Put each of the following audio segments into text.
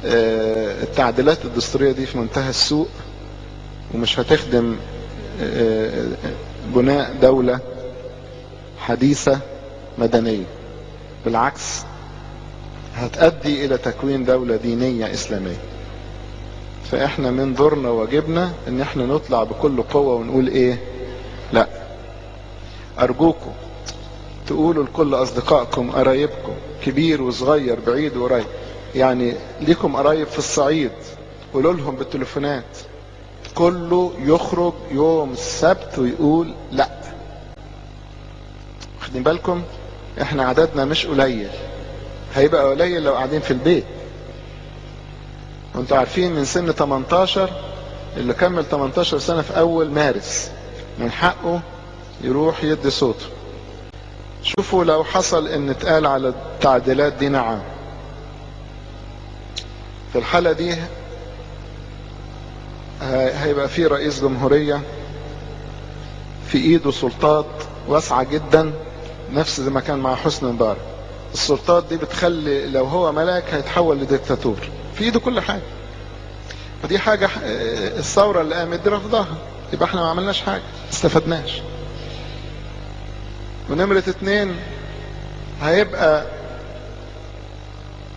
التعديلات الدستورية دي في منتهى السوء، ومش هتخدم بناء دولة حديثة مدنية، بالعكس هتؤدي الى تكوين دولة دينية اسلامية. فاحنا من دورنا واجبنا ان احنا نطلع بكل قوة ونقول ايه؟ لا، ارجوكم تقولوا لكل اصدقائكم قرايبكم كبير وصغير بعيد وقريب، يعني ليكم قرايب في الصعيد، قولوا لهم بالتليفونات كله يخرج يوم السبت ويقول لا. واخدين بالكم؟ احنا عددنا مش قليل، هيبقى قليل لو قاعدين في البيت. وانتوا عارفين من سن 18 اللي كمل 18 سنة في اول مارس من حقه يروح يدي صوته. شوفوا لو حصل ان اتقال على التعديلات دي نعم، في الحالة دي هيبقى في رئيس جمهورية في ايده سلطات واسعة جدا، نفس زي ما كان مع حسني مبارك. السلطات دي بتخلي لو هو ملاك هيتحول لديكتاتور، في ايده كل حاجة. فدي حاجة الثورة اللي قامت دي رفضها، يبقى احنا ما عملناش حاجة، استفدناش. ونمرة 2 هيبقى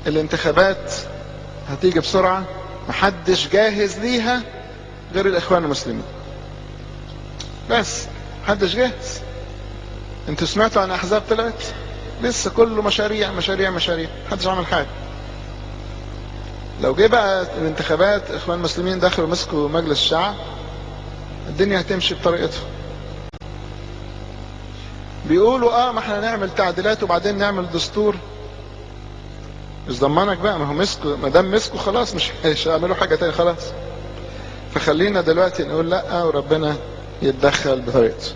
الانتخابات هتيجي بسرعة، محدش جاهز ليها غير الاخوان المسلمين بس، محدش جاهز. انتوا سمعتوا عن احزاب طلعت؟ لسه كله مشاريع مشاريع مشاريع، محدش عمل حاجة. لو جه بقى الانتخابات اخوان المسلمين دخلوا مسكوا مجلس الشعب، الدنيا هتمشي بطريقتهم. بيقولوا ما احنا نعمل تعديلات وبعدين نعمل دستور. مش ضمنك بقى، ما هو مسكوا، ما دام مسكوا خلاص مش هيعملوا حاجة تاني خلاص. فخلينا دلوقتي نقول لا وربنا يتدخل بطريقته.